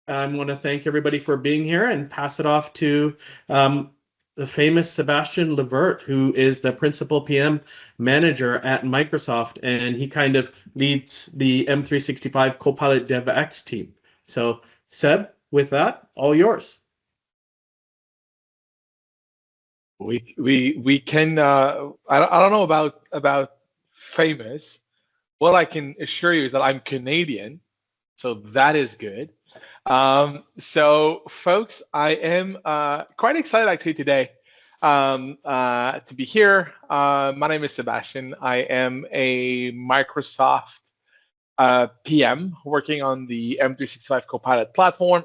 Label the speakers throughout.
Speaker 1: I want to thank everybody for being here and pass it off to the famous Sebastian Levert, who is the principal PM manager at Microsoft, and he kind of leads the M365 Copilot DevX team. So, Seb, with that, all yours.
Speaker 2: We can I don't know about famous. What I can assure you is that I'm Canadian, so that is good. So folks, I am quite excited actually today to be here. My name is Sebastian. I am a Microsoft PM working on the M365 Copilot platform.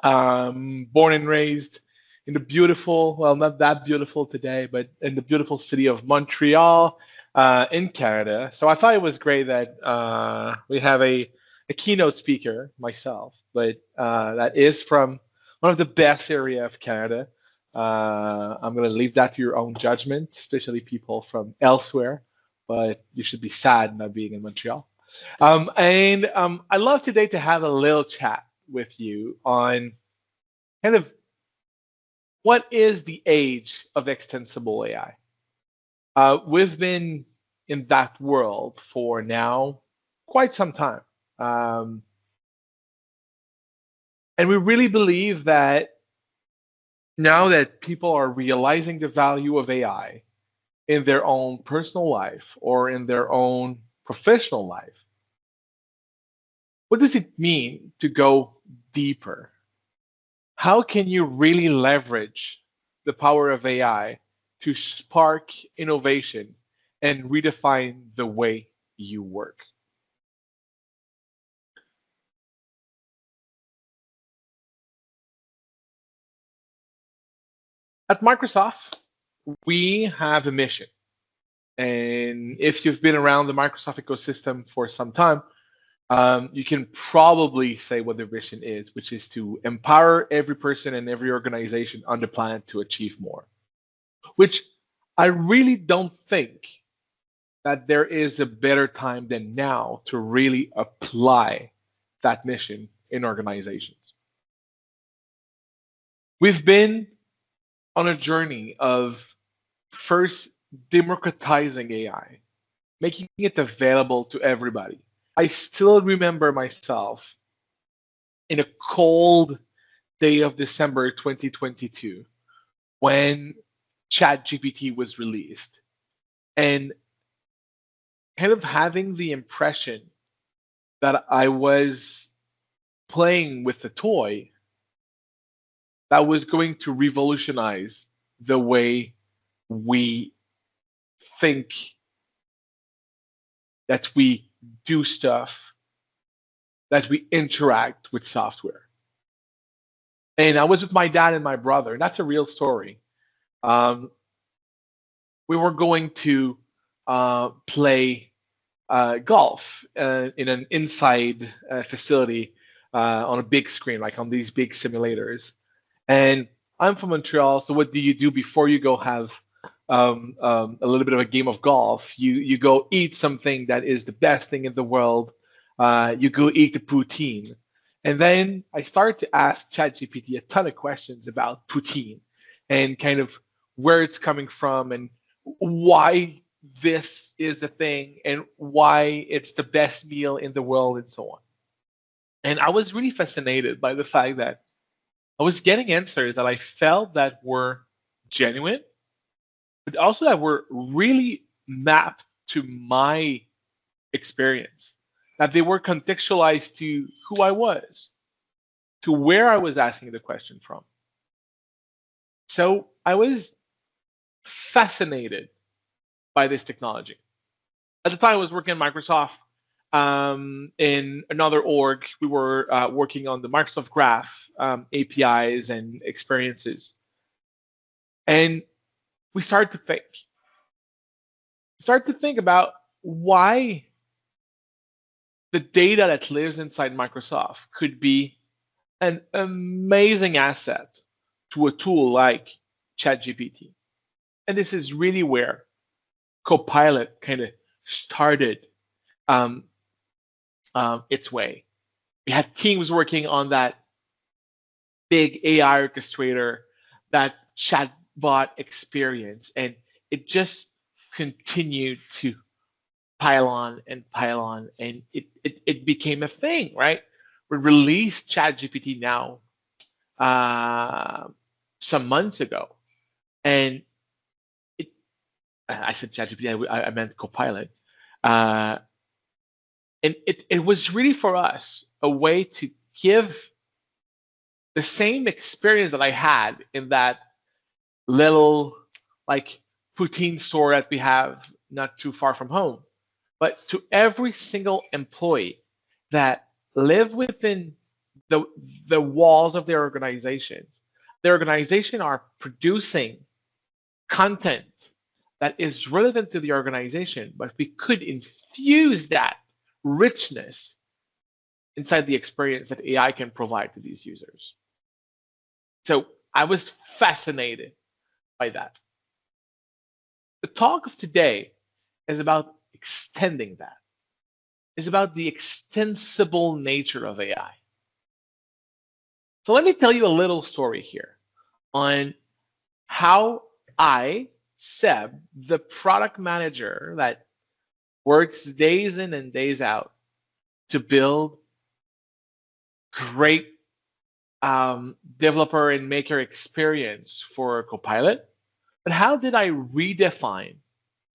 Speaker 2: Born and raised in the beautiful, well, not that beautiful today, but in the beautiful city of Montreal in Canada. So I thought it was great that we have a keynote speaker, myself, but that is from one of the best area of Canada. I'm going to leave that to your own judgment, especially people from elsewhere, but you should be sad not being in Montreal. I'd love today to have a little chat with you on kind of what is the age of extensible AI. We've been in that world for now quite some time. And we really believe that now that people are realizing the value of AI in their own personal life or in their own professional life, what does it mean to go deeper? How can you really leverage the power of AI to spark innovation and redefine the way you work? At Microsoft, we have a mission. And if you've been around the Microsoft ecosystem for some time, you can probably say what the vision is, which is to empower every person and every organization on the planet to achieve more. Which I really don't think that there is a better time than now to really apply that mission in organizations. We've been on a journey of first democratizing AI, making it available to everybody. I still remember myself in a cold day of December 2022 when ChatGPT was released and kind of having the impression that I was playing with a toy that was going to revolutionize the way we think, that we do stuff, that we interact with software. And I was with my dad and my brother, and that's a real story. We were going to play golf in an inside facility on a big screen, like on these big simulators. And I'm from Montreal, so what do you do before you go have a little bit of a game of golf? You go eat something that is the best thing in the world. You go eat the poutine. And then I started to ask ChatGPT a ton of questions about poutine and kind of where it's coming from and why this is a thing and why it's the best meal in the world and so on. And I was really fascinated by the fact that I was getting answers that I felt that were genuine, but also that were really mapped to my experience, that they were contextualized to who I was, to where I was asking the question from. So I was fascinated by this technology. At the time, I was working at Microsoft. In another org, we were working on the Microsoft Graph APIs and experiences. And we started to think about why the data that lives inside Microsoft could be an amazing asset to a tool like ChatGPT. And this is really where Copilot kind of started its way. We had teams working on that big AI orchestrator, that chatbot experience, and it just continued to pile on, and it became a thing, right? We released ChatGPT now uh, some months ago, and it, I said ChatGPT, I meant Copilot, uh, and it was really for us a way to give the same experience that I had in that little like poutine store that we have not too far from home, but to every single employee that live within the the walls of their organizations. Their organization are producing content that is relevant to the organization, but we could infuse that richness inside the experience that AI can provide to these users. So I was fascinated by that. The talk of today is about extending that. It's about the extensible nature of AI. So let me tell you a little story here on how I, Seb, the product manager that works days in and days out to build great developer and maker experience for Copilot, but how did I redefine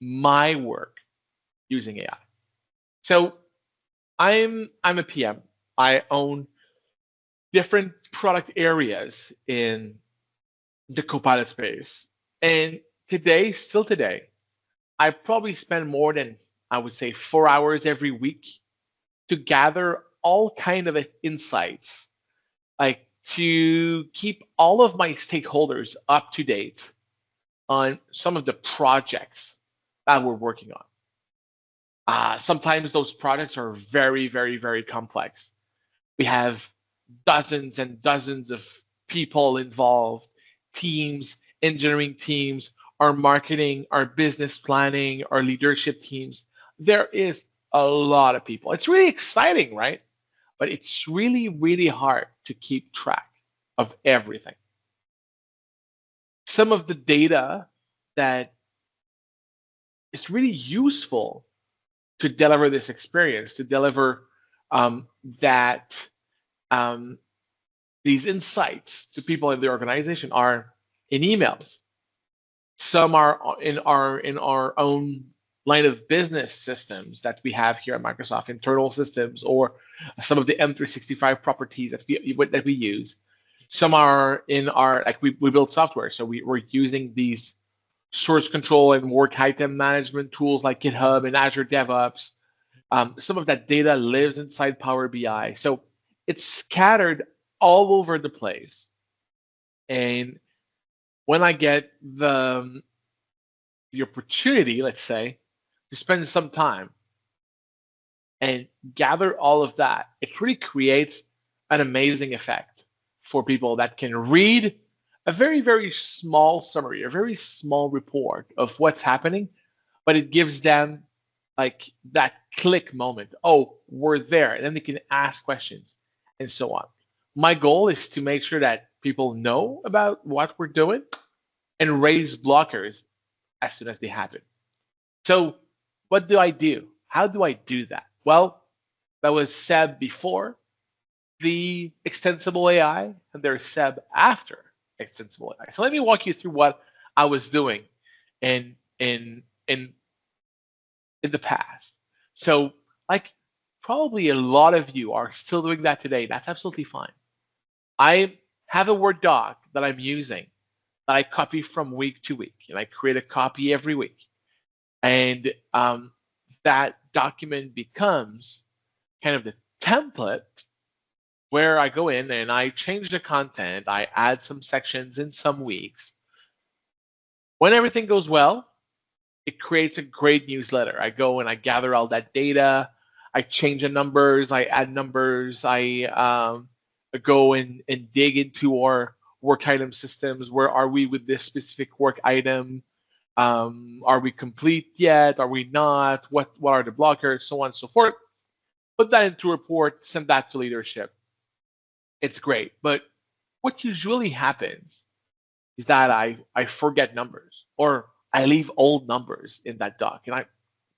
Speaker 2: my work using AI? So I'm a PM. I own different product areas in the Copilot space. And today, still today, I probably spend more than, I would say, 4 hours every week to gather all kind of insights, like to keep all of my stakeholders up to date on some of the projects that we're working on. Sometimes those projects are very, very, very complex. We have dozens and dozens of people involved, teams, engineering teams, our marketing, our business planning, our leadership teams. There is a lot of people. It's really exciting, right? But it's really, really hard to keep track of everything. Some of the data that is really useful to deliver this experience, to deliver that these insights to people in the organization are in emails. Some are in our own line of business systems that we have here at Microsoft, internal systems, or some of the M365 properties that we use. Some are in our, like, we build software, so we're using these source control and work item management tools like GitHub and Azure DevOps. Some of that data lives inside Power BI. So it's scattered all over the place. And when I get the opportunity, let's say, to spend some time and gather all of that, it really creates an amazing effect for people that can read a very, very small summary, a very small report of what's happening, but it gives them like that click moment. Oh, we're there. And then they can ask questions and so on. My goal is to make sure that people know about what we're doing and raise blockers as soon as they happen. So what do I do? How do I do that? Well, that was Seb before the extensible AI, and there's Seb after extensible AI. So let me walk you through what I was doing in the past. So, like, probably a lot of you are still doing that today. That's absolutely fine. I have a Word doc that I'm using that I copy from week to week, and I create a copy every week. And that document becomes kind of the template where I go in and I change the content. I add some sections in some weeks. When everything goes well, it creates a great newsletter. I go and I gather all that data. I change the numbers. I add numbers. I go and dig into our work item systems. Where are we with this specific work item? Are we complete yet? Are we not? What are the blockers? So on and so forth. put that into a report, send that to leadership. It's great. But what usually happens is that I forget numbers, or I leave old numbers in that doc and I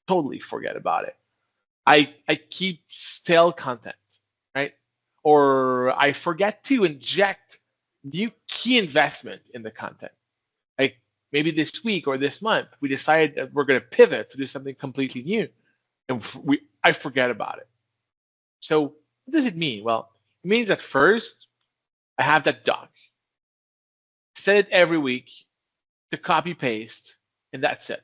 Speaker 2: totally forget about it. I keep stale content, right? Or I forget to inject new key investment in the content. Like maybe this week or this month, we decided that we're going to pivot to do something completely new, and I forget about it. So what does it mean? Well, it means that first I have that doc, set it every week to copy paste, and that's it.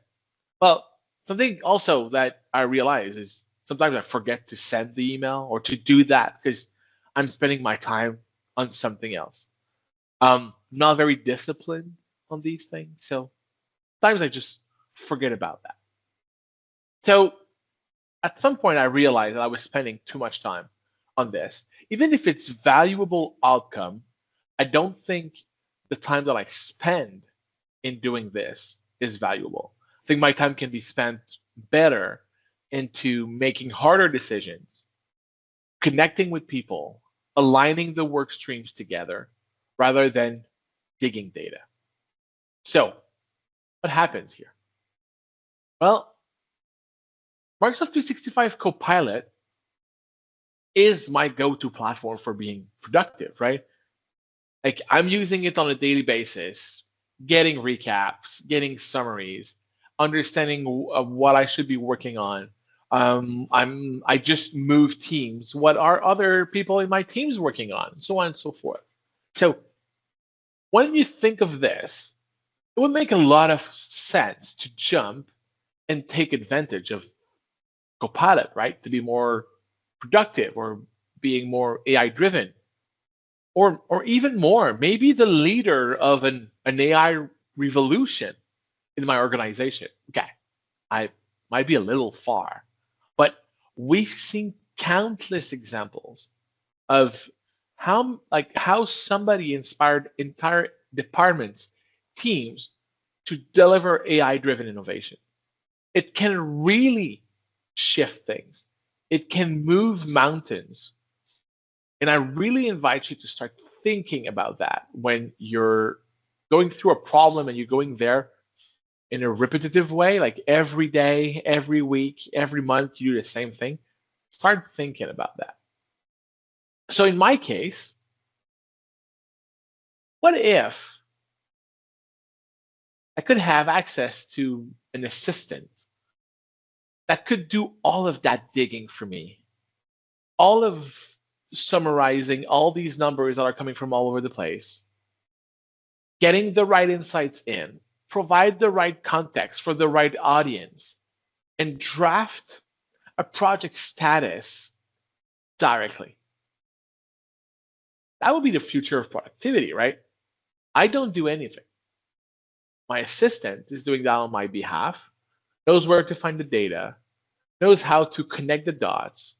Speaker 2: Well, something also that I realize is sometimes I forget to send the email or to do that because I'm spending my time on something else. Not very disciplined on these things, so sometimes I just forget about that. So at some point, I realized that I was spending too much time on this. Even if it's valuable outcome, I don't think the time that I spend in doing this is valuable. I think my time can be spent better into making harder decisions, connecting with people, aligning the work streams together, rather than digging data. So, what happens here? Well, Microsoft 365 Copilot is my go-to platform for being productive, right? Like I'm using it on a daily basis, getting recaps, getting summaries, understanding what I should be working on. I just moved teams. What are other people in my teams working on? So on and so forth. So when you think of this, it would make a lot of sense to jump and take advantage of Copilot, right? To be more productive or being more AI driven, or even more, maybe the leader of an AI revolution in my organization. Okay, I might be a little far, but we've seen countless examples of how somebody inspired entire departments, teams to deliver AI driven innovation. It can really shift things. It can move mountains. And I really invite you to start thinking about that when you're going through a problem and you're going there in a repetitive way, like every day, every week, every month, you do the same thing. Start thinking about that. So in my case, what if I could have access to an assistant that could do all of that digging for me, all of summarizing all these numbers that are coming from all over the place, getting the right insights in, provide the right context for the right audience, and draft a project status directly. That would be the future of productivity, right? I don't do anything. My assistant is doing that on my behalf, knows where to find the data, knows how to connect the dots,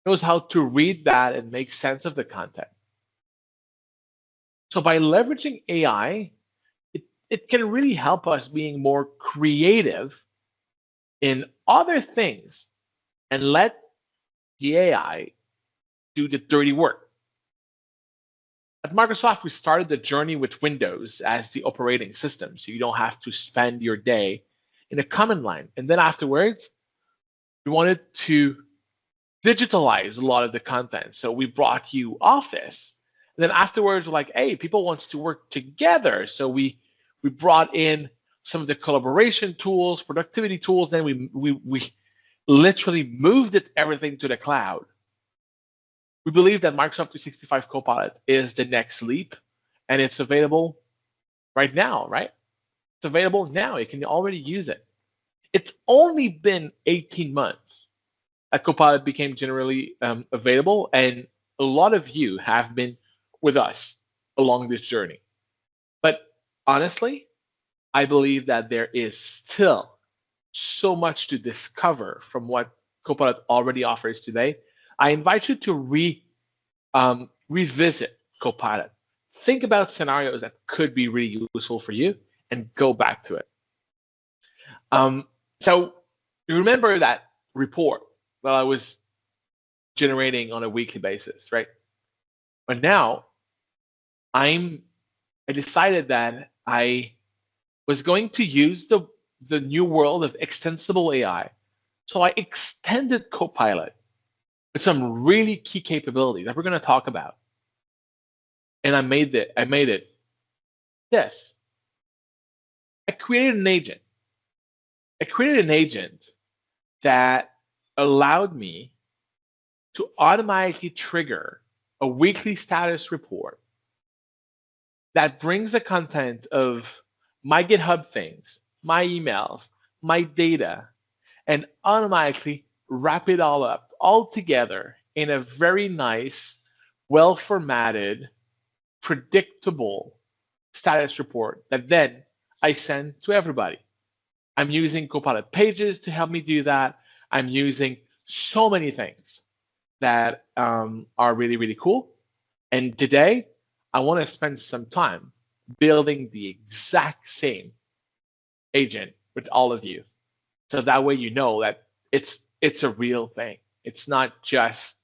Speaker 2: knows how to read that and make sense of the content. So by leveraging AI, it can really help us being more creative in other things and let the AI do the dirty work. At Microsoft, we started the journey with Windows as the operating system, so you don't have to spend your day in a command line. And then afterwards, we wanted to digitalize a lot of the content. So we brought you Office. And then afterwards, we're like, hey, people want to work together. So we brought in some of the collaboration tools, productivity tools. Then we literally moved everything to the cloud. We believe that Microsoft 365 Copilot is the next leap, and it's available right now, right? It's available now. You can already use it. It's only been 18 months that Copilot became generally available, and a lot of you have been with us along this journey. But honestly, I believe that there is still so much to discover from what Copilot already offers today. I invite you to revisit Copilot. Think about scenarios that could be really useful for you and go back to it. So you remember that report that I was generating on a weekly basis, right? But now I decided that I was going to use the new world of extensible AI. So I extended Copilot with some really key capabilities that we're going to talk about. And I made it this. I created an agent. I created an agent that allowed me to automatically trigger a weekly status report that brings the content of my GitHub things, my emails, my data, and automatically wrap it all up, all together in a very nice, well-formatted, predictable status report that then I send to everybody. I'm using Copilot Pages to help me do that. I'm using so many things that are really, really cool. And today, I want to spend some time building the exact same agent with all of you. So that way you know that it's a real thing. It's not just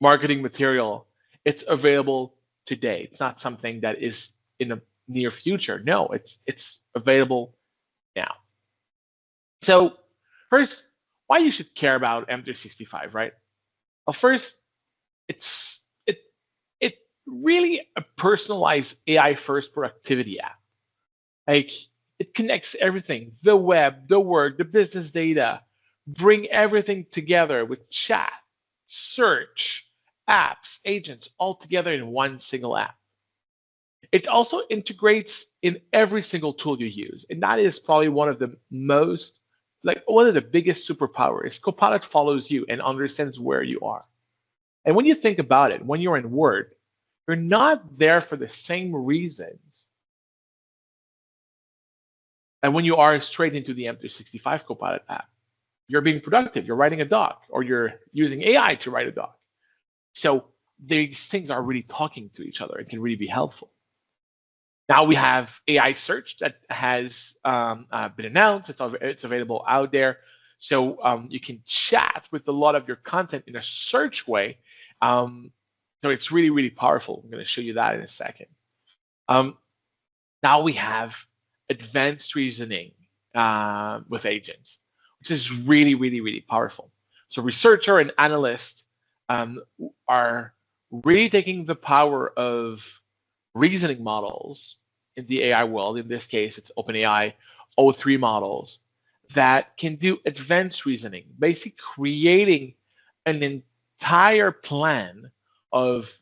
Speaker 2: marketing material. It's available today. It's not something that is in the near future. No, it's available now. So first, why you should care about M365, right? Well, first, it's really a personalized AI first productivity app. Like it connects everything, the web, the work, the business data, bring everything together with chat, search, apps, agents, all together in one single app. It also integrates in every single tool you use. And that is probably one of the most, like one of the biggest superpowers. Copilot follows you and understands where you are. And when you think about it, when you're in Word, you're not there for the same reasons. And when you are straight into the M365 Copilot app, you're being productive, you're writing a doc, or you're using AI to write a doc. So these things are really talking to each other. It can really be helpful. Now we have AI search that has been announced. It's available out there. So you can chat with a lot of your content in a search way. So it's really, really powerful. I'm going to show you that in a second. Now we have advanced reasoning with agents, which is really, really, really powerful. So researcher and analyst are really taking the power of reasoning models in the AI world. In this case, it's OpenAI O3 models that can do advanced reasoning, basically creating an entire plan of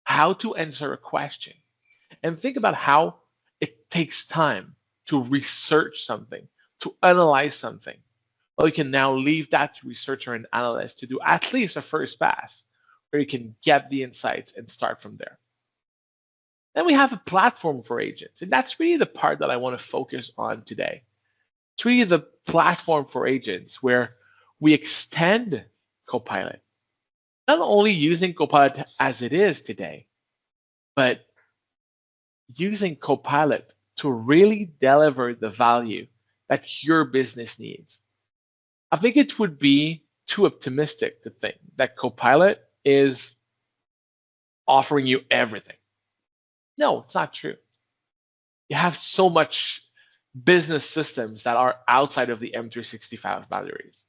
Speaker 2: how to answer a question. And think about how it takes time to research something, to analyze something. Well, you can now leave that to researcher and analyst to do at least a first pass, where you can get the insights and start from there. Then we have a platform for agents, and that's really the part that I want to focus on today. It's really the platform for agents where we extend Copilot, not only using Copilot as it is today, but using Copilot to really deliver the value that your business needs. I think it would be too optimistic to think that Copilot is offering you everything. No, it's not true. You have so much business systems that are outside of the M365 boundaries.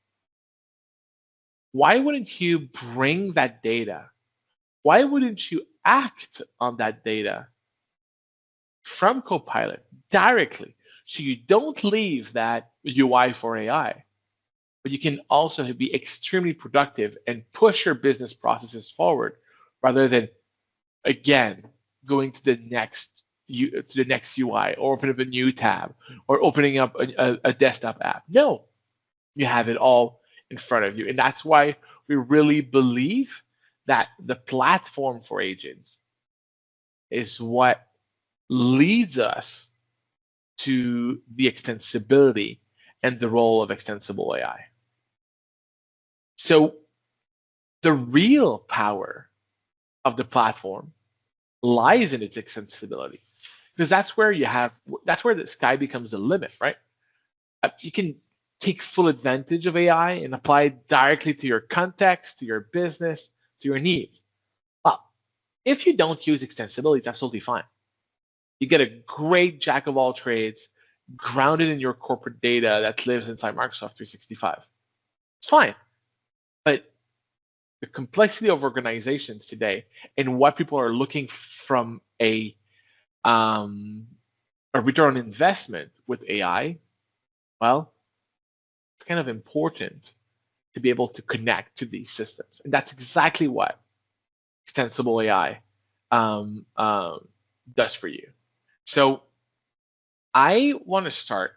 Speaker 2: Why wouldn't you bring that data? Why wouldn't you act on that data from Copilot directly, so you don't leave that UI for AI, but you can also be extremely productive and push your business processes forward rather than, again, going to the next UI or open up a new tab or opening up a desktop app. No, you have it all in front of you. And that's why we really believe that the platform for agents is what leads us to the extensibility and the role of extensible AI. So the real power of the platform lies in its extensibility, because that's where the sky becomes the limit, right? You can take full advantage of AI and apply it directly to your context, to your business, to your needs? Well, if you don't use extensibility, it's absolutely fine. You get a great jack of all trades grounded in your corporate data that lives inside Microsoft 365. It's fine. But the complexity of organizations today and what people are looking from a return on investment with AI, well, it's kind of important to be able to connect to these systems. And that's exactly what Extensible AI does for you. So I want to start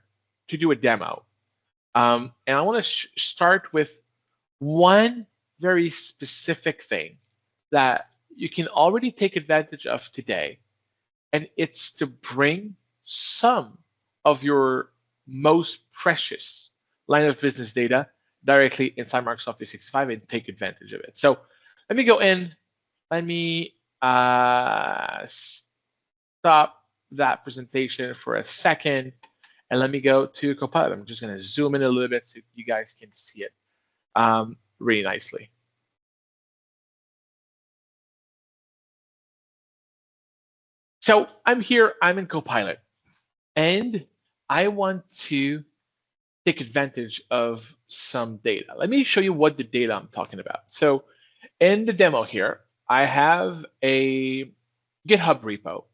Speaker 2: to do a demo. And I want to start with one very specific thing that you can already take advantage of today. And it's to bring some of your most precious line of business data directly inside Microsoft 365 and take advantage of it. So let me go in. Let me stop that presentation for a second. And let me go to Copilot. I'm just going to zoom in a little bit so you guys can see it really nicely. So I'm here, I'm in Copilot, and I want to take advantage of some data. Let me show you what the data I'm talking about. So in the demo here, I have a GitHub repo.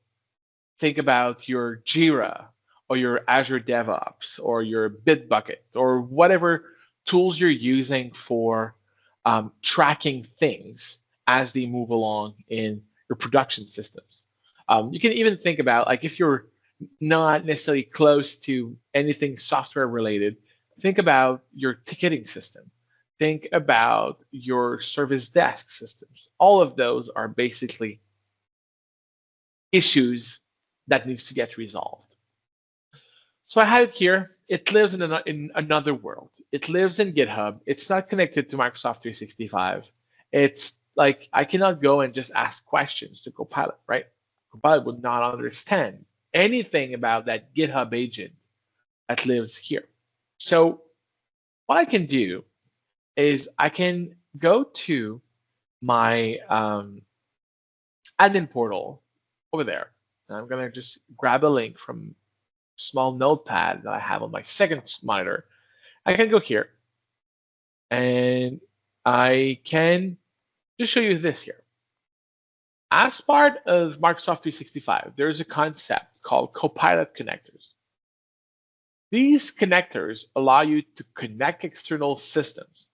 Speaker 2: Think about your Jira or your Azure DevOps or your Bitbucket or whatever tools you're using for tracking things as they move along in your production systems. You can even think about, like, if you're not necessarily close to anything software related, think about your ticketing system. Think about your service desk systems. All of those are basically issues that needs to get resolved. So I have it here. It lives in another world. It lives in GitHub. It's not connected to Microsoft 365. It's like I cannot go and just ask questions to Copilot, right? Copilot would not understand anything about that GitHub agent that lives here. So what I can do is I can go to my admin portal over there. And I'm going to just grab a link from a small notepad that I have on my second monitor. I can go here and I can just show you this here. As part of Microsoft 365, there's a concept called Copilot connectors. These connectors allow you to connect external systems,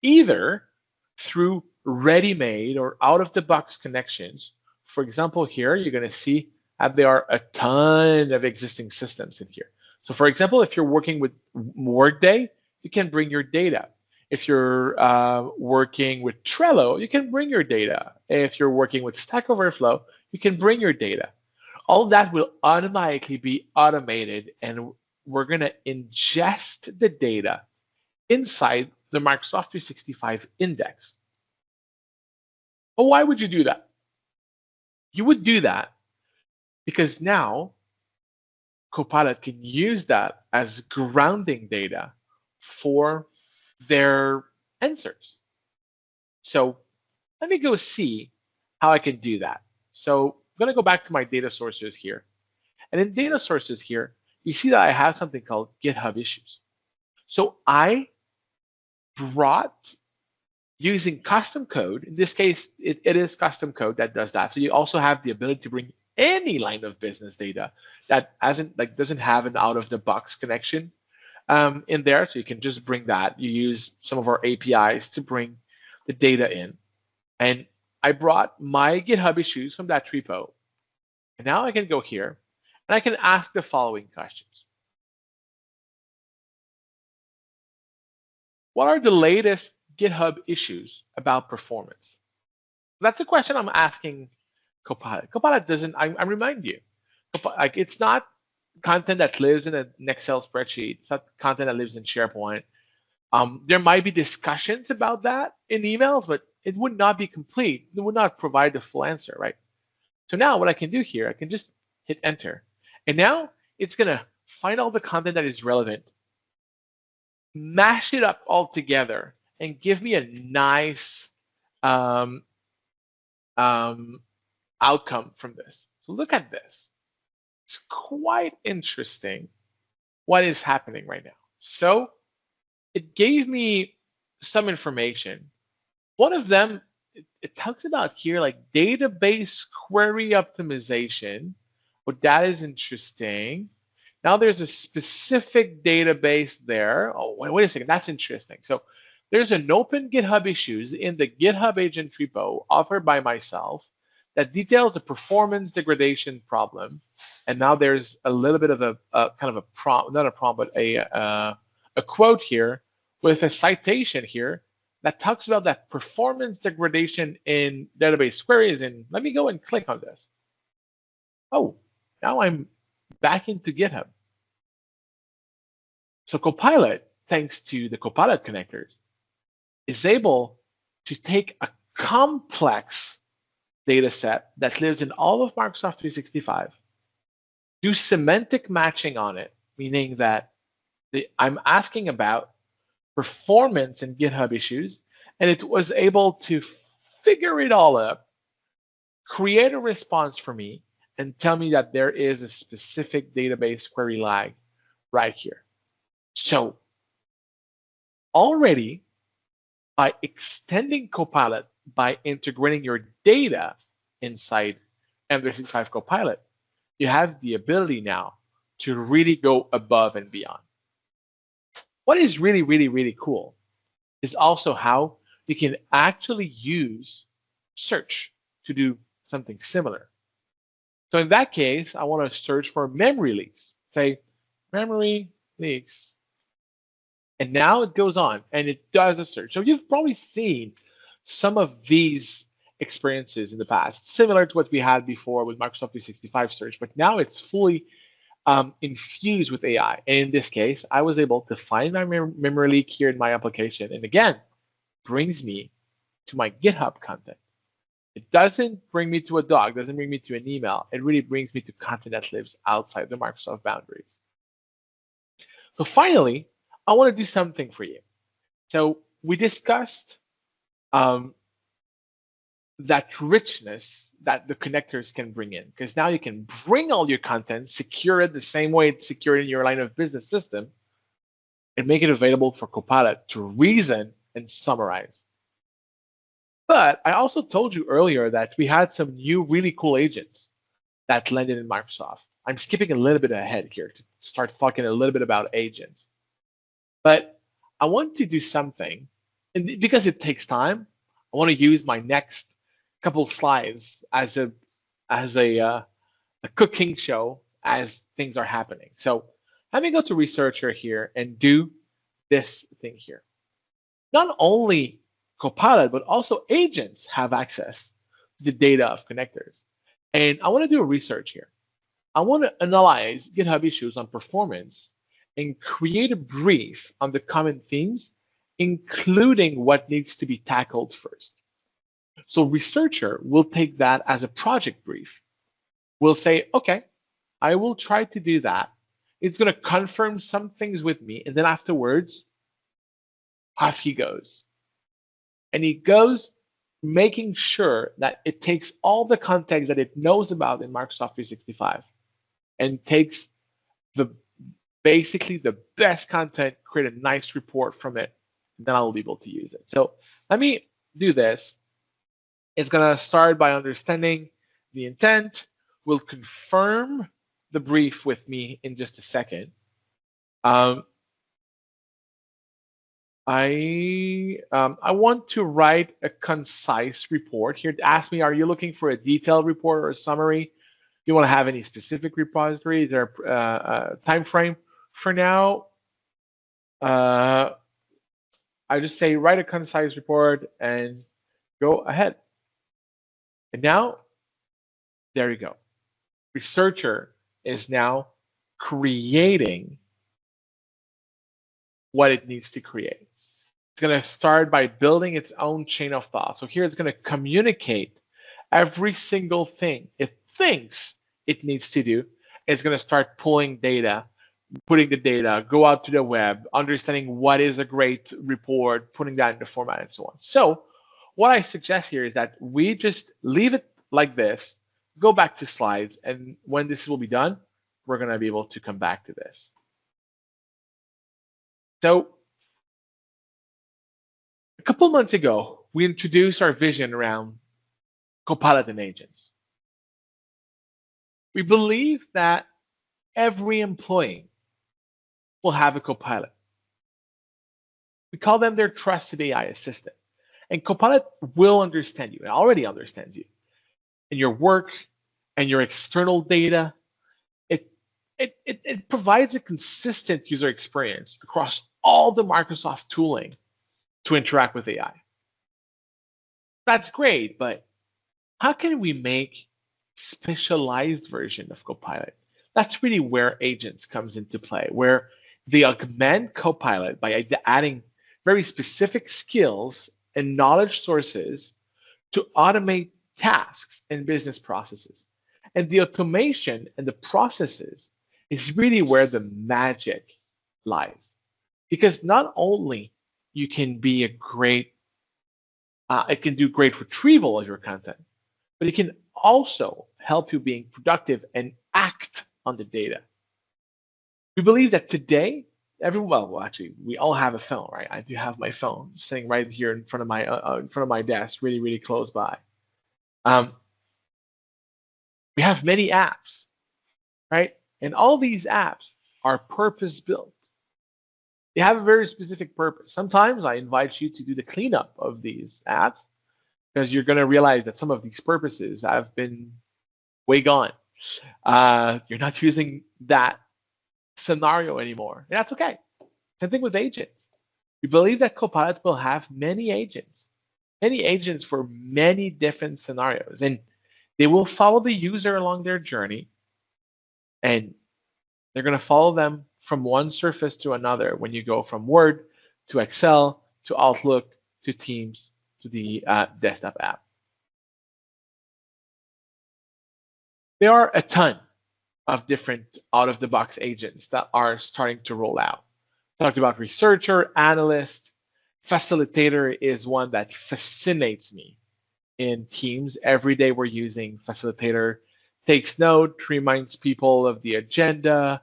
Speaker 2: either through ready-made or out-of-the-box connections. For example, here, you're going to see that there are a ton of existing systems in here. So for example, if you're working with Workday, you can bring your data. If you're working with Trello, you can bring your data. If you're working with Stack Overflow, you can bring your data. All that will automatically be automated, and we're going to ingest the data inside the Microsoft 365 index. But why would you do that? You would do that because now Copilot can use that as grounding data for their answers. So let me go see how I can do that. So I'm going to go back to my data sources here. And in data sources here, you see that I have something called GitHub issues. So I brought, using custom code, in this case, it is custom code that does that. So you also have the ability to bring any line of business data that doesn't have an out-of-the-box connection in there. So you can just bring that. You use some of our APIs to bring the data in. And I brought my GitHub issues from that repo. And now I can go here and I can ask the following questions. What are the latest GitHub issues about performance? That's a question I'm asking Copilot. Copilot doesn't, I remind you, like, it's not content that lives in an Excel spreadsheet. It's not content that lives in SharePoint. There might be discussions about that in emails, but it would not be complete. It would not provide the full answer, right? So now what I can do here, I can just hit enter. And now it's going to find all the content that is relevant, mash it up all together and give me a nice um, outcome from this. So look at this. It's quite interesting what is happening right now. So it gave me some information. One of them, it talks about here like database query optimization. Well, that is interesting. Now there's a specific database there. Oh, wait a second, that's interesting. So there's an open GitHub issues in the GitHub agent repo authored by myself that details the performance degradation problem. And now there's a little bit of a kind of a prompt, not a prompt, but a quote here with a citation here that talks about that performance degradation in database queries. And let me go and click on this. Oh, now I'm back into GitHub. So Copilot, thanks to the Copilot connectors, is able to take a complex data set that lives in all of Microsoft 365, do semantic matching on it, meaning that I'm asking about performance in GitHub issues, and it was able to figure it all up, create a response for me, and tell me that there is a specific database query lag right here. So already, by extending Copilot, by integrating your data inside M365 Copilot, you have the ability now to really go above and beyond. What is really, really, really cool is also how you can actually use search to do something similar. So in that case, I want to search for memory leaks. Say, memory leaks. And now it goes on and it does a search. So you've probably seen some of these experiences in the past, similar to what we had before with Microsoft 365 search, but now it's fully infused with AI. And in this case, I was able to find my memory leak here in my application. And again, brings me to my GitHub content. It doesn't bring me to a doc, doesn't bring me to an email. It really brings me to content that lives outside the Microsoft boundaries. So finally, I want to do something for you. So we discussed that richness that the connectors can bring in, because now you can bring all your content, secure it the same way it's secured in your line of business system, and make it available for Copilot to reason and summarize. But I also told you earlier that we had some new really cool agents that landed in Microsoft. I'm skipping a little bit ahead here to start talking a little bit about agents. But I want to do something, and because it takes time, I want to use my next couple slides as a cooking show as things are happening. So let me go to researcher here and do this thing here. Not only Copilot, but also agents have access to the data of connectors. And I want to do a research here. I want to analyze GitHub issues on performance and create a brief on the common themes, including what needs to be tackled first. So researcher will take that as a project brief. We'll say, okay, I will try to do that. It's going to confirm some things with me. And then afterwards, off he goes. And he goes making sure that it takes all the context that it knows about in Microsoft 365 and takes basically the best content, create a nice report from it, and then I will be able to use it. So let me do this. It's going to start by understanding the intent. We'll confirm the brief with me in just a second. I want to write a concise report here. Ask me, are you looking for a detailed report or a summary? Do you want to have any specific repository? Is there a time frame? For now, I just say write a concise report and go ahead. And now, there you go. Researcher is now creating what it needs to create. It's going to start by building its own chain of thought. So here it's going to communicate every single thing it thinks it needs to do. It's going to start pulling data putting the data, go out to the web, understanding what is a great report, putting that into format, and so on. So what I suggest here is that we just leave it like this, go back to slides, and when this will be done, we're going to be able to come back to this. So a couple months ago, we introduced our vision around Copilot and agents. We believe that every employee will have a Copilot. We call them their trusted AI assistant. And Copilot will understand you, and already understands you, in your work and your external data. It provides a consistent user experience across all the Microsoft tooling to interact with AI. That's great, but how can we make specialized version of Copilot? That's really where agents comes into play, where they augment Copilot by adding very specific skills and knowledge sources to automate tasks and business processes. And the automation and the processes is really where the magic lies. Because not only you can be a great, it can do great retrieval of your content, but it can also help you being productive and act on the data. We believe that today, well, actually, we all have a phone, right? I do have my phone sitting right here in front of my desk, really, really close by. We have many apps, right? And all these apps are purpose-built. They have a very specific purpose. Sometimes I invite you to do the cleanup of these apps because you're going to realize that some of these purposes have been way gone. You're not using that scenario anymore. And that's okay. Same thing with agents. We believe that Copilot will have many agents for many different scenarios. And they will follow the user along their journey. And they're going to follow them from one surface to another when you go from Word to Excel to Outlook to Teams to the desktop app. There are a ton of different out-of-the-box agents that are starting to roll out. Talked about researcher, analyst, facilitator is one that fascinates me in Teams. Every day we're using facilitator. Takes note, reminds people of the agenda.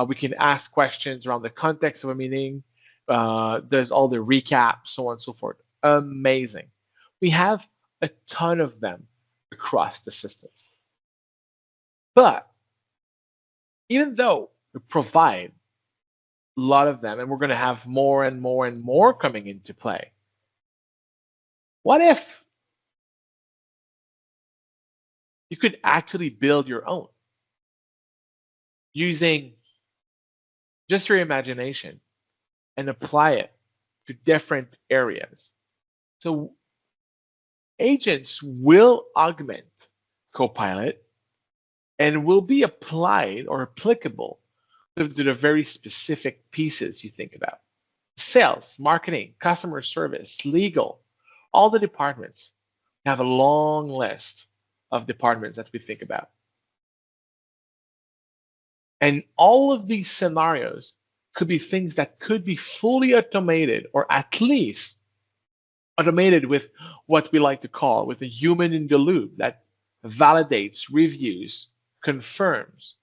Speaker 2: We can ask questions around the context of a meeting. There's all the recap, so on and so forth. Amazing. We have a ton of them across the systems. But even though we provide a lot of them, and we're going to have more and more and more coming into play, what if you could actually build your own using just your imagination and apply it to different areas? So agents will augment Copilot and will be applied or applicable to the very specific pieces you think about. Sales, marketing, customer service, legal, all the departments have a long list of departments that we think about. And all of these scenarios could be things that could be fully automated, or at least automated with what we like to call with a human in the loop that validates, reviews, confirms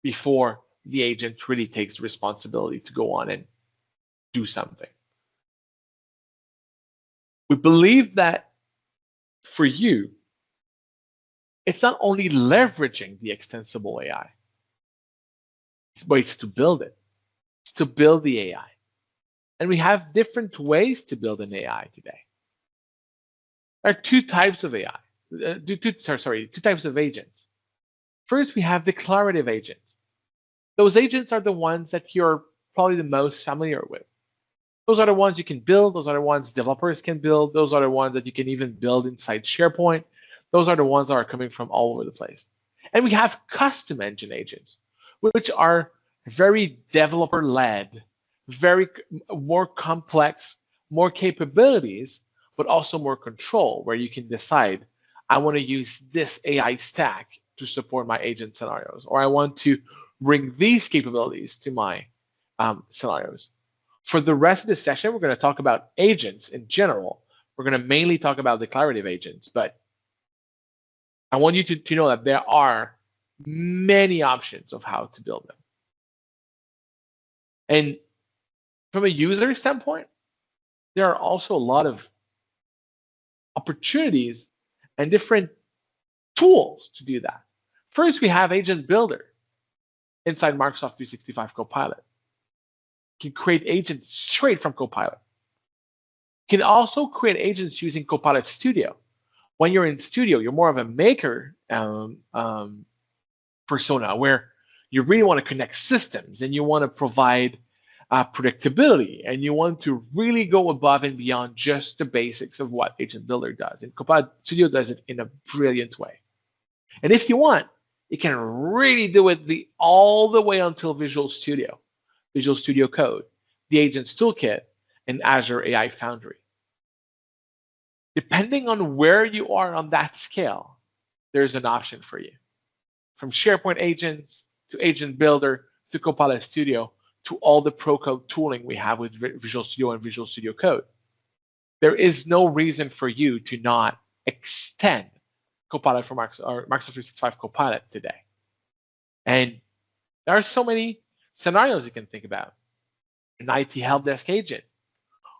Speaker 2: before the agent really takes responsibility to go on and do something. We believe that for you, it's not only leveraging the extensible AI, but it's to build it. It's to build the AI. And we have different ways to build an AI today. There are two types of AI. Two types of agents. First, we have declarative agents. Those agents are the ones that you're probably the most familiar with. Those are the ones you can build. Those are the ones developers can build. Those are the ones that you can even build inside SharePoint. Those are the ones that are coming from all over the place. And we have custom engine agents, which are very developer-led, very more complex, more capabilities, but also more control, where you can decide, I want to use this AI stack to support my agent scenarios, or I want to bring these capabilities to my scenarios. For the rest of the session, we're going to talk about agents in general. We're going to mainly talk about declarative agents, but I want you to know that there are many options of how to build them. And from a user standpoint, there are also a lot of opportunities and different tools to do that. First, we have Agent Builder inside Microsoft 365 Copilot. You can create agents straight from Copilot. You can also create agents using Copilot Studio. When you're in Studio, you're more of a maker persona where you really want to connect systems and you want to provide predictability and you want to really go above and beyond just the basics of what Agent Builder does. And Copilot Studio does it in a brilliant way. And if you want, you can really do it all the way until Visual Studio Code, the Agents Toolkit, and Azure AI Foundry. Depending on where you are on that scale, there's an option for you. From SharePoint agents to Agent Builder to Copilot Studio to all the pro-code tooling we have with Visual Studio and Visual Studio Code. There is no reason for you to not extend Copilot for Microsoft 365 Copilot today. And there are so many scenarios you can think about. An IT help desk agent,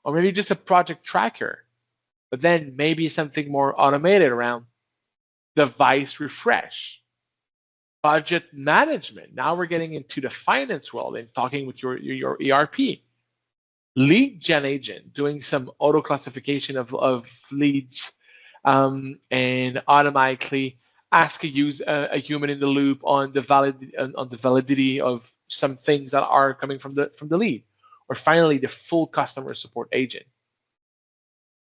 Speaker 2: or maybe just a project tracker, but then maybe something more automated around device refresh, budget management. Now we're getting into the finance world and talking with your ERP. Lead gen agent, doing some auto classification of leads and automatically ask a human in the loop on the validity of some things that are coming from the lead. Or finally, the full customer support agent.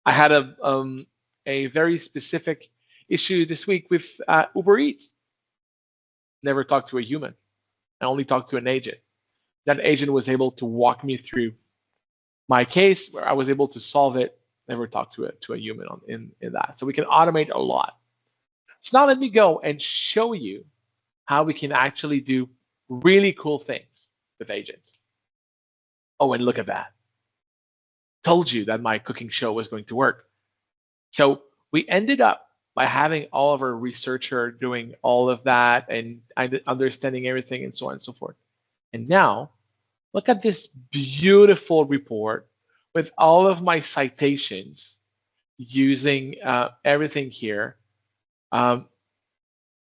Speaker 2: I had a very specific issue this week with Uber Eats. Never talked to a human. I only talked to an agent. That agent was able to walk me through my case where I was able to solve it. Never talked to a human in that. So we can automate a lot. So now let me go and show you how we can actually do really cool things with agents. Oh, and look at that. Told you that my cooking show was going to work. So we ended up by having all of our researcher doing all of that and understanding everything and so on and so forth. And now look at this beautiful report with all of my citations using everything here.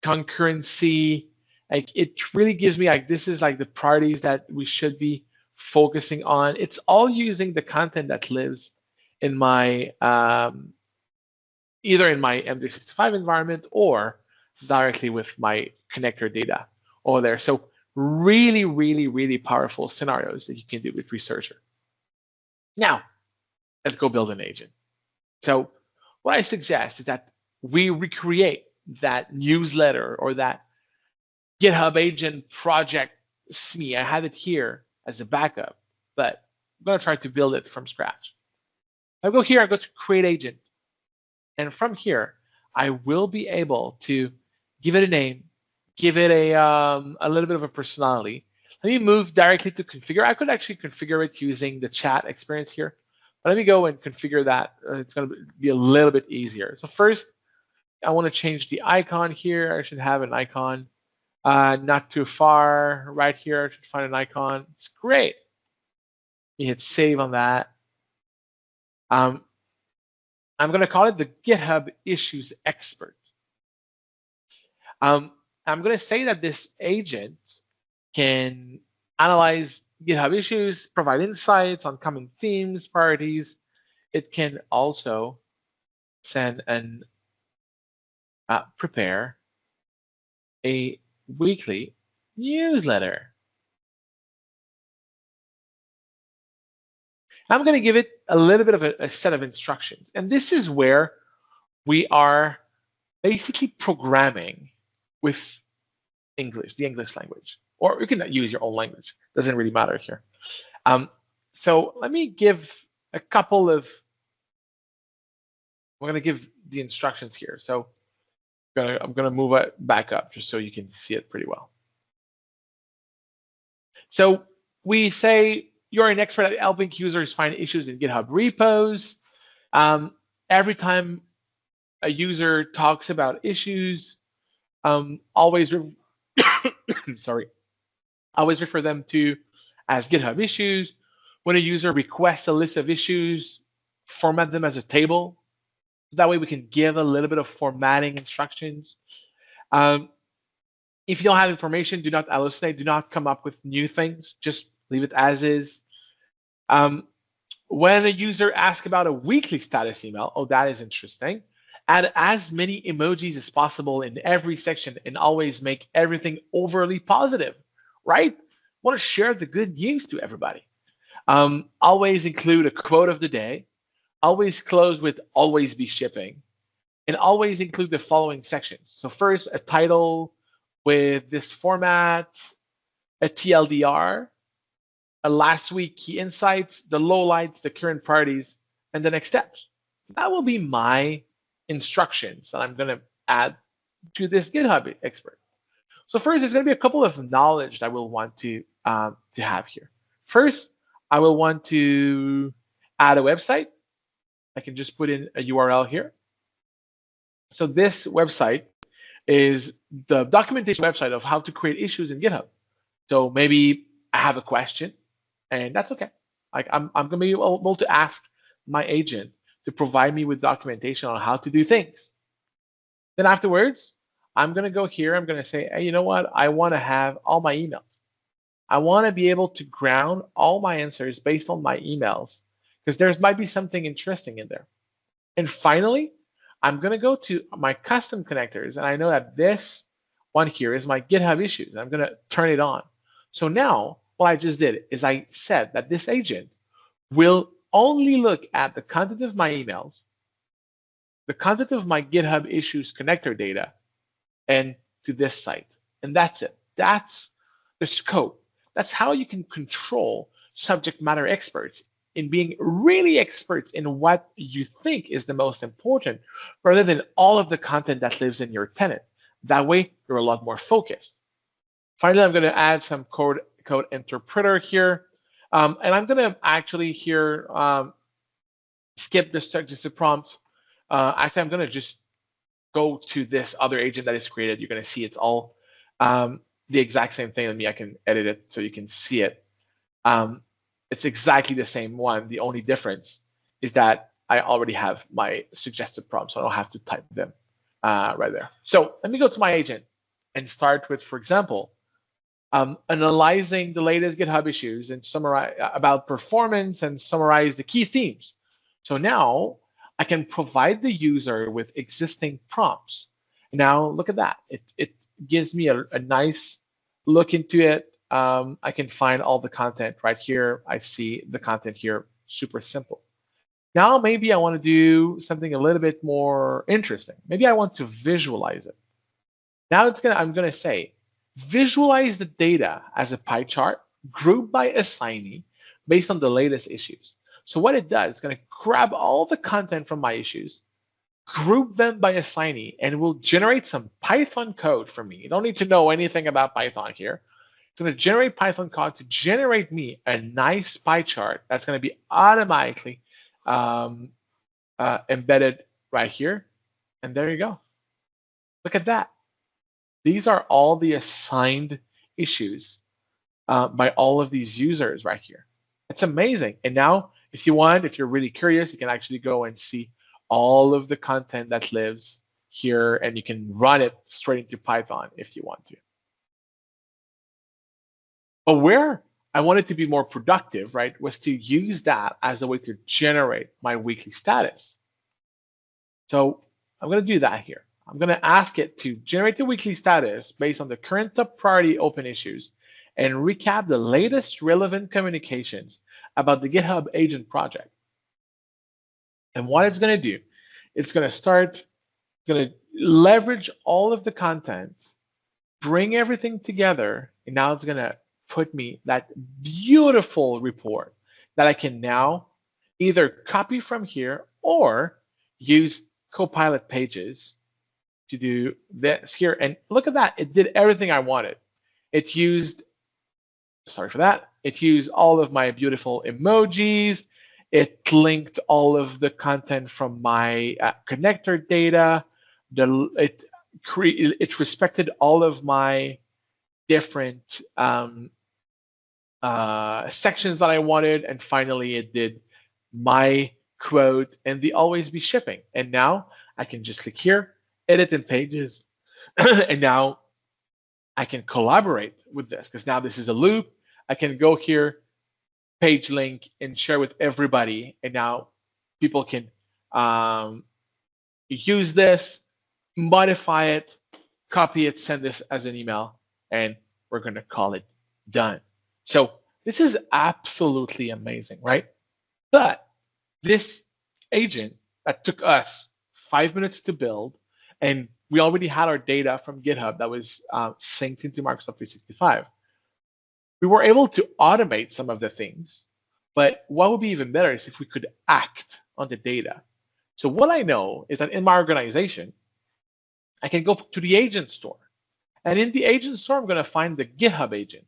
Speaker 2: Concurrency, like it really gives me like, this is like the priorities that we should be focusing on. It's all using the content that lives in my, either in my M365 environment or directly with my connector data over there. So really, really, really powerful scenarios that you can do with Researcher. Now, let's go build an agent. So what I suggest is that we recreate that newsletter or that GitHub agent project SME. I have it here as a backup, but I'm going to try to build it from scratch. I go here, I go to create agent. And from here, I will be able to give it a name, give it a little bit of a personality. Let me move directly to configure. I could actually configure it using the chat experience here. But let me go and configure that. It's going to be a little bit easier. So first, I want to change the icon here. I should have an icon not too far. Right here, I should find an icon. It's great. You hit save on that. I'm going to call it the GitHub Issues Expert. I'm going to say that this agent can analyze GitHub issues, provide insights on common themes, priorities. It can also send and prepare a weekly newsletter. I'm going to give it a little bit of a set of instructions. And this is where we are basically programming with English, the English language. Or you can use your own language. Doesn't really matter here. So let me give a couple of, we're going to give the instructions here. So I'm going to move it back up just so you can see it pretty well. So we say you're an expert at helping users find issues in GitHub repos. Every time a user talks about issues, always sorry, always refer them to as GitHub issues. When a user requests a list of issues, format them as a table. That way we can give a little bit of formatting instructions. If you don't have information, do not hallucinate, do not come up with new things, just leave it as is. When a user asks about a weekly status email, oh, that is interesting. Add as many emojis as possible in every section and always make everything overly positive, right? Want to share the good news to everybody. Always include a quote of the day. Always close with always be shipping. And always include the following sections. So first, a title with this format, a TLDR, a last week key insights, the lowlights, the current priorities, and the next steps. That will be my instructions that I'm going to add to this GitHub expert. So first, there's going to be a couple of knowledge that I will want to have here. First, I will want to add a website. I can just put in a URL here. So this website is the documentation website of how to create issues in GitHub. So maybe I have a question, and that's okay. Like I'm going to be able to ask my agent to provide me with documentation on how to do things. Then afterwards, I'm going to go here. I'm going to say, hey, you know what? I want to have all my emails. I want to be able to ground all my answers based on my emails because there might be something interesting in there. And finally, I'm going to go to my custom connectors. And I know that this one here is my GitHub issues. I'm going to turn it on. So now what I just did is I said that this agent will only look at the content of my emails, the content of my GitHub issues connector data, and to this site. And that's it. That's the scope. That's how you can control subject matter experts in being really experts in what you think is the most important, rather than all of the content that lives in your tenant. That way, you're a lot more focused. Finally, I'm going to add some code interpreter here. And I'm going to actually here skip the prompts. Actually, I'm going to just go to this other agent that is created. You're going to see it's all the exact same thing. I can edit it so you can see it. It's exactly the same one. The only difference is that I already have my suggested prompts, so I don't have to type them right there. So let me go to my agent and start with, for example, analyzing the latest GitHub issues and summarize about performance and summarize the key themes. So now I can provide the user with existing prompts. Now look at that. It gives me a nice look into it. I can find all the content right here. I see the content here, super simple. Now maybe I want to do something a little bit more interesting. Maybe I want to visualize it. Now I'm going to say, visualize the data as a pie chart grouped by assignee based on the latest issues. So what it does, it's going to grab all the content from my issues, group them by assignee, and it will generate some Python code for me. You don't need to know anything about Python here. It's going to generate Python code to generate me a nice pie chart that's going to be automatically embedded right here. And there you go. Look at that. These are all the assigned issues by all of these users right here. It's amazing. And now, if you want, if you're really curious, you can actually go and see all of the content that lives here, and you can run it straight into Python if you want to. But where I wanted to be more productive, right, was to use that as a way to generate my weekly status. So I'm going to do that here. I'm going to ask it to generate the weekly status based on the current top priority open issues and recap the latest relevant communications about the GitHub agent project. And what it's going to do, it's going to leverage all of the content, bring everything together, and now it's going to put me that beautiful report that I can now either copy from here or use Copilot pages to do this here. And look at that, it did everything I wanted. It used Sorry for that. It used all of my beautiful emojis. It linked all of the content from my connector data. It respected all of my different sections that I wanted, and finally it did my quote and the always be shipping. And now I can just click here, edit in pages, and now I can collaborate with this because now this is a loop. I can go here, page link, and share with everybody, and now people can use this, modify it, copy it, send this as an email, and we're going to call it done. So this is absolutely amazing, right? But this agent that took us 5 minutes to build, and we already had our data from GitHub that was synced into Microsoft 365. We were able to automate some of the things, but what would be even better is if we could act on the data. So what I know is that in my organization, I can go to the agent store. And in the agent store, I'm going to find the GitHub agent.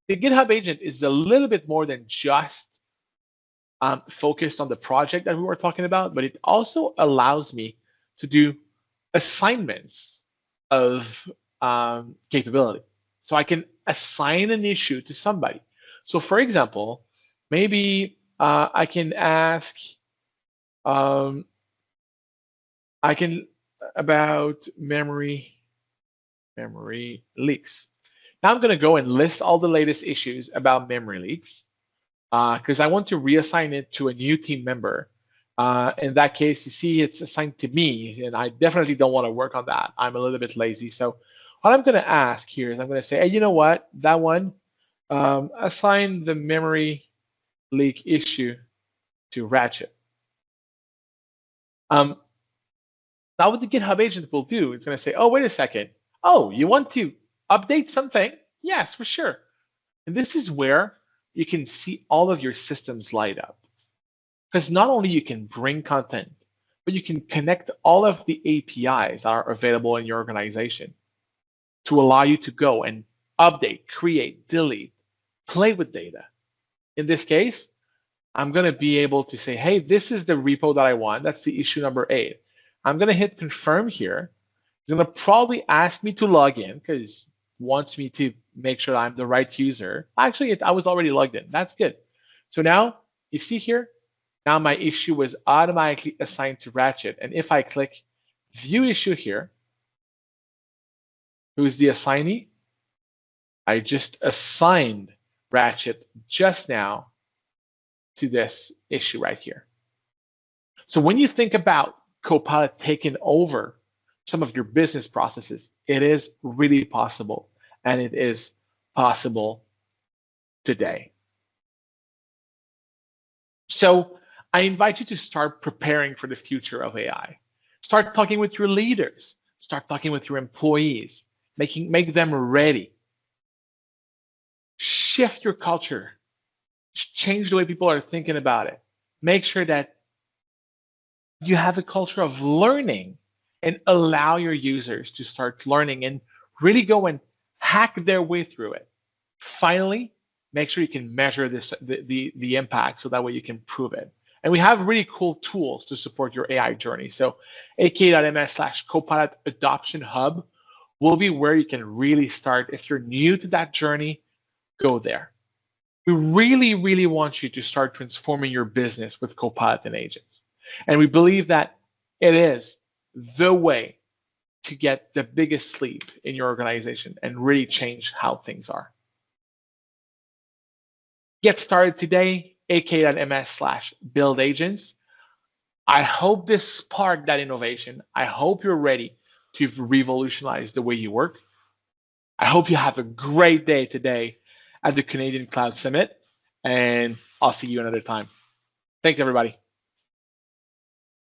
Speaker 2: The GitHub agent is a little bit more than just focused on the project that we were talking about, but it also allows me to do assignments of capability. So I can assign an issue to somebody. So for example, maybe I can ask, about memory leaks. Now I'm going to go and list all the latest issues about memory leaks because I want to reassign it to a new team member. In that case, you see it's assigned to me, and I definitely don't want to work on that. I'm a little bit lazy. So what I'm going to ask here is I'm going to say, hey, you know what? That one, assign the memory leak issue to Ratchet. Now what the GitHub agent will do, it's going to say, oh, wait a second. Oh, you want to update something? Yes, for sure. And this is where you can see all of your systems light up. Because not only you can bring content, but you can connect all of the APIs that are available in your organization to allow you to go and update, create, delete, play with data. In this case, I'm going to be able to say, hey, this is the repo that I want. That's the issue number 8. I'm going to hit confirm here. It's going to probably ask me to log in because it wants me to make sure I'm the right user. Actually, I was already logged in. That's good. So now you see here, now my issue was automatically assigned to Ratchet. And if I click view issue here, who's the assignee? I just assigned Ratchet just now to this issue right here. So when you think about Copilot taking over some of your business processes, it is really possible, and it is possible today. So I invite you to start preparing for the future of AI. Start talking with your leaders. Start talking with your employees. Make them ready. Shift your culture. Change the way people are thinking about it. Make sure that you have a culture of learning and allow your users to start learning and really go and hack their way through it. Finally, make sure you can measure the impact so that way you can prove it. And we have really cool tools to support your AI journey. So aka.ms/Copilot Adoption Hub will be where you can really start. If you're new to that journey, go there. We really, really want you to start transforming your business with Copilot and agents. And we believe that it is the way to get the biggest leap in your organization and really change how things are. Get started today, aka.ms/build agents. I hope this sparked that innovation. I hope you're ready to revolutionize the way you work. I hope you have a great day today at the Canadian Cloud Summit, and I'll see you another time. Thanks, everybody.